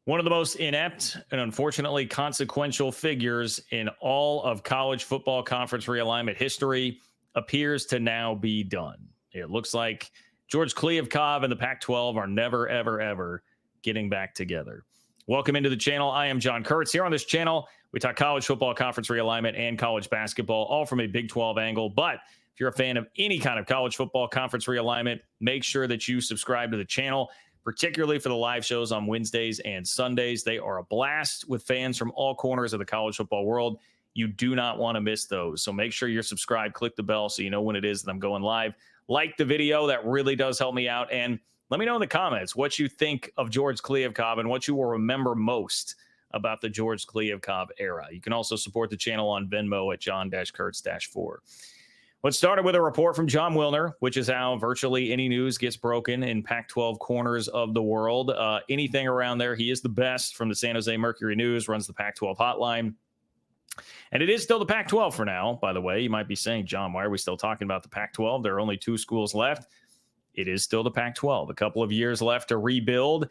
One of the most inept and unfortunately consequential figures in all of college football conference realignment history appears to now be done. It looks like George Kliavkoff and the Pac 12 are never, ever, ever getting back together. Welcome into the channel. I am John Kurtz. Here on this channel, we talk college football conference realignment and college basketball, all from a Big 12 angle. But if you're a fan of any kind of college football conference realignment, make sure that you subscribe to the channel, particularly for the live shows on Wednesdays and Sundays. They are a blast with fans from all corners of the college football world. You do not want to miss those. So make sure you're subscribed, click the bell so you know when it is that I'm going live. Like the video, that really does help me out. And let me know in the comments what you think of George Kliavkoff and what you will remember most about the George Kliavkoff era. You can also support the channel on Venmo at John-Kurtz-4. Let's start with a report from Jon Wilner, which is how virtually any news gets broken in Pac-12 corners of the world. Anything around there, he is the best from the San Jose Mercury News, runs the Pac-12 hotline. And it is still the Pac-12 for now, by the way. You might be saying, John, why are we still talking about the Pac-12? There are only 2 schools left. It is still the Pac-12. A couple of years left to rebuild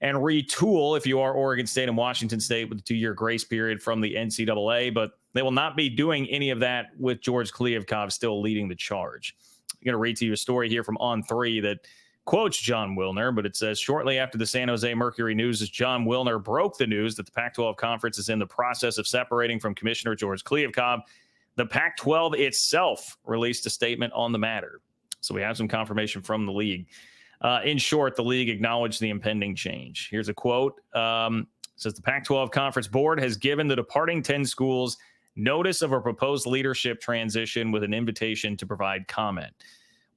and retool if you are Oregon State and Washington State with a 2-year grace period from the NCAA, but they will not be doing any of that with George Kliavkoff still leading the charge. I'm going to read to you a story here from On3 that quotes Jon Wilner, but it says, shortly after the San Jose Mercury News' Jon Wilner broke the news that the Pac-12 conference is in the process of separating from Commissioner George Kliavkoff, the Pac-12 itself released a statement on the matter. So we have some confirmation from the league. In short, the league acknowledged the impending change. Here's a quote. It says, the Pac-12 Conference Board has given the departing 10 schools notice of a proposed leadership transition with an invitation to provide comment.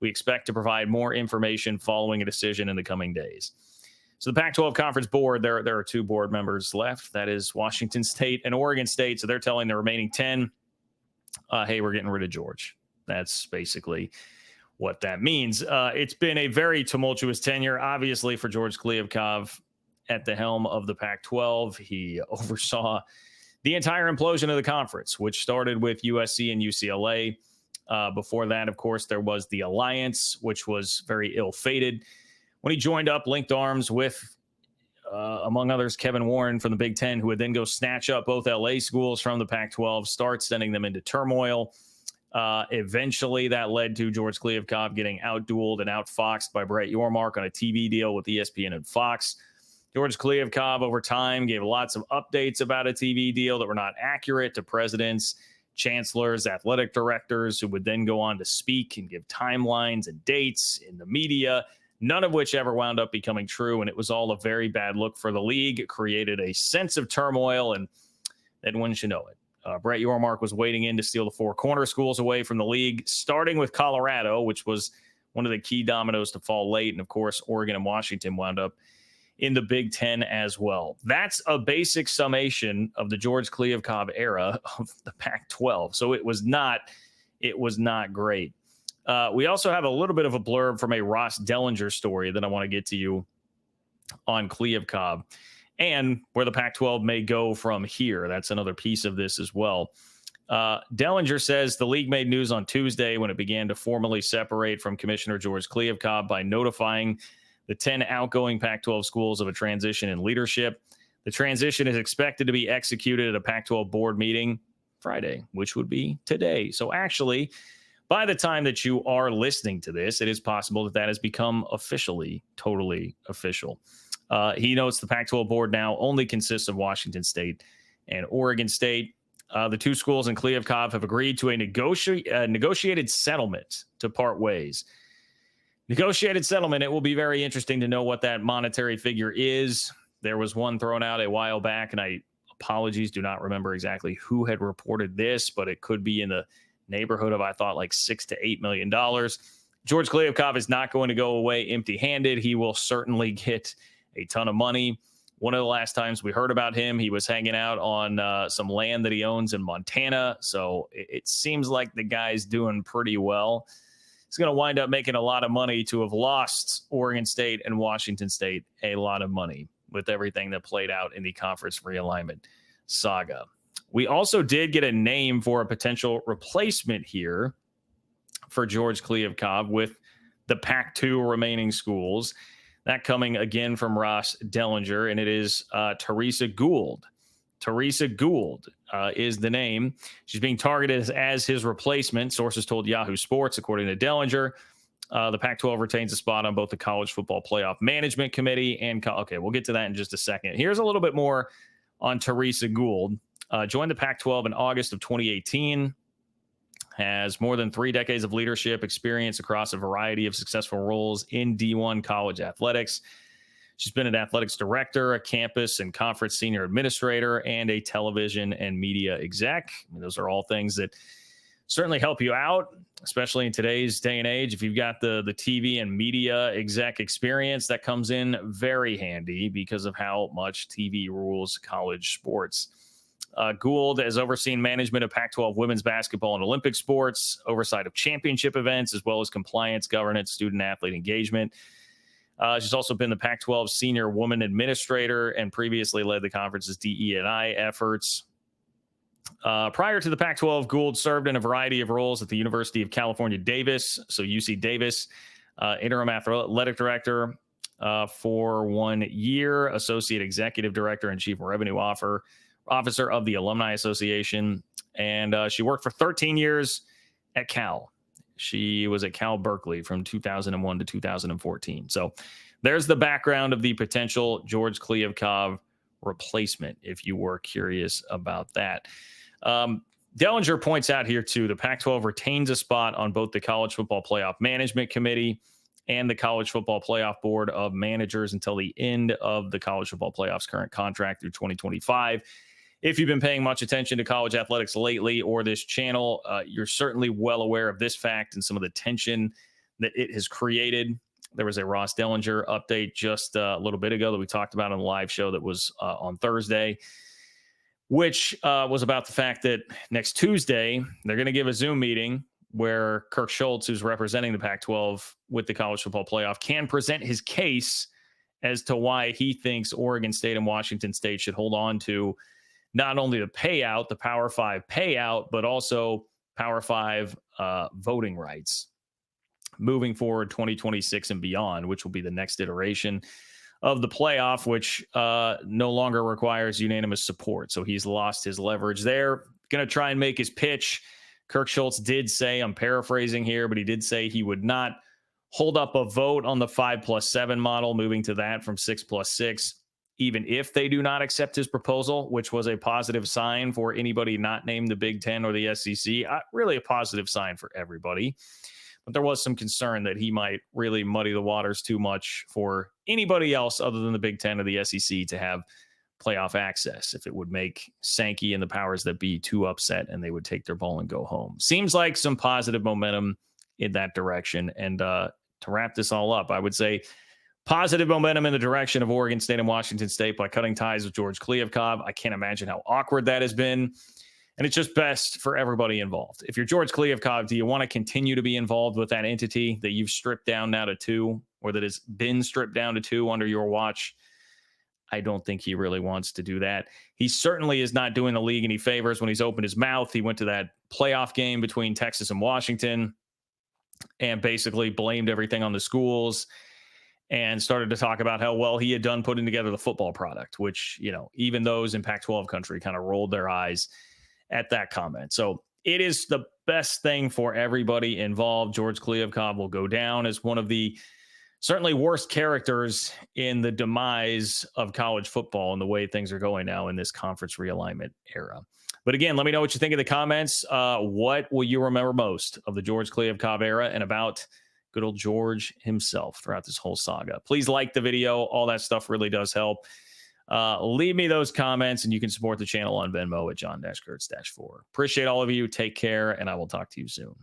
We expect to provide more information following a decision in the coming days. So the Pac-12 Conference Board, there are 2 board members left. That is Washington State and Oregon State. So they're telling the remaining 10, hey, we're getting rid of George. That's basically what that means. It's been a very tumultuous tenure, obviously, for George Kliavkoff at the helm of the Pac-12. He oversaw the entire implosion of the conference, which started with USC and UCLA. Before that, of course, there was the Alliance, which was very ill-fated. When he joined up, linked arms with, among others, Kevin Warren from the Big Ten, who would then go snatch up both LA schools from the Pac-12, start sending them into turmoil. Eventually, that led to George Kliavkoff getting outdueled and outfoxed by Brett Yormark on a TV deal with ESPN and Fox. George Kliavkoff, over time, gave lots of updates about a TV deal that were not accurate to presidents, chancellors, athletic directors, who would then go on to speak and give timelines and dates in the media, none of which ever wound up becoming true. And it was all a very bad look for the league. It created a sense of turmoil, and then wouldn't you know it, Brett Yormark was waiting in to steal the 4 corner schools away from the league, starting with Colorado, which was one of the key dominoes to fall late. And of course, Oregon and Washington wound up in the Big Ten as well. That's a basic summation of the George Kliavkoff era of the Pac-12. So it was not great. We also have a little bit of a blurb from a Ross Dellinger story that I want to get to you on Kliavkoff and where the Pac-12 may go from here. That's another piece of this as well. Dellinger says the league made news on Tuesday when it began to formally separate from Commissioner George Kliavkoff by notifying the 10 outgoing Pac-12 schools of a transition in leadership. The transition is expected to be executed at a Pac-12 board meeting Friday, which would be today. So actually, by the time that you are listening to this, it is possible that has become officially, totally official. He notes the Pac-12 board now only consists of Washington State and Oregon State. The 2 schools and Kliavkoff have agreed to a negotiated settlement to part ways. Negotiated settlement, it will be very interesting to know what that monetary figure is. There was one thrown out a while back, and I do not remember exactly who had reported this, but it could be in the neighborhood of, I thought, like $6 to $8 million. George Kliavkoff is not going to go away empty-handed. He will certainly get a ton of money. One of the last times we heard about him, he was hanging out on some land that he owns in Montana. So it seems like the guy's doing pretty well. He's going to wind up making a lot of money to have lost Oregon State and Washington State a lot of money with everything that played out in the conference realignment saga. We also did get a name for a potential replacement here for George Kliavkoff with the Pac-2 remaining schools. That coming again from Ross Dellinger, and it is Teresa Gould. Teresa Gould is the name. She's being targeted as his replacement, sources told Yahoo Sports, according to Dellinger. The Pac-12 retains a spot on both the College Football Playoff Management Committee and okay, we'll get to that in just a second. Here's a little bit more on Teresa Gould. Joined the Pac-12 in August of 2018. Has more than 3 decades of leadership experience across a variety of successful roles in D1 college athletics. She's been an athletics director, a campus and conference senior administrator, and a television and media exec. I mean, those are all things that certainly help you out, especially in today's day and age. If you've got the TV and media exec experience, that comes in very handy because of how much TV rules college sports. Gould has overseen management of Pac-12 women's basketball and Olympic sports, oversight of championship events, as well as compliance, governance, student-athlete engagement. She's also been the Pac-12 senior woman administrator and previously led the conference's DE&I efforts. Prior to the Pac-12, Gould served in a variety of roles at the University of California, Davis, so UC Davis, interim athletic director for 1 year, associate executive director and chief revenue officer of the Alumni Association, and she worked for 13 years at Cal. She was at Cal Berkeley from 2001 to 2014. So there's the background of the potential George Kliavkoff replacement, if you were curious about that. Dellinger points out here, too, the Pac-12 retains a spot on both the College Football Playoff Management Committee and the College Football Playoff Board of Managers until the end of the College Football Playoff's current contract through 2025. If you've been paying much attention to college athletics lately or this channel, you're certainly well aware of this fact and some of the tension that it has created. There was a Ross Dellinger update just a little bit ago that we talked about on the live show that was on Thursday, which was about the fact that next Tuesday, they're going to give a Zoom meeting where Kirk Schultz, who's representing the Pac-12 with the College Football Playoff, can present his case as to why he thinks Oregon State and Washington State should hold on to not only the payout, the Power 5 payout, but also Power 5 voting rights moving forward 2026 and beyond, which will be the next iteration of the playoff, which no longer requires unanimous support. So he's lost his leverage there. Going to try and make his pitch. Kirk Schultz did say, I'm paraphrasing here, but he did say he would not hold up a vote on the 5+7 model, moving to that from 6+6. Even if they do not accept his proposal, which was a positive sign for anybody not named the Big Ten or the SEC, really a positive sign for everybody. But there was some concern that he might really muddy the waters too much for anybody else other than the Big Ten or the SEC to have playoff access, if it would make Sankey and the powers that be too upset and they would take their ball and go home. Seems like some positive momentum in that direction. And to wrap this all up, I would say positive momentum in the direction of Oregon State and Washington State by cutting ties with George Kliavkoff. I can't imagine how awkward that has been. And it's just best for everybody involved. If you're George Kliavkoff, do you want to continue to be involved with that entity that you've stripped down now to 2, or that has been stripped down to 2 under your watch? I don't think he really wants to do that. He certainly is not doing the league any favors when he's opened his mouth. He went to that playoff game between Texas and Washington and basically blamed everything on the schools and started to talk about how well he had done putting together the football product, which, you know, even those in Pac-12 country kind of rolled their eyes at that comment. So it is the best thing for everybody involved. George Kliavkoff will go down as one of the certainly worst characters in the demise of college football and the way things are going now in this conference realignment era. But again, let me know what you think in the comments. What will you remember most of the George Kliavkoff era and about good old George himself throughout this whole saga? Please like the video. All that stuff really does help. Leave me those comments, and you can support the channel on Venmo at John-Kurtz-4. Appreciate all of you. Take care, and I will talk to you soon.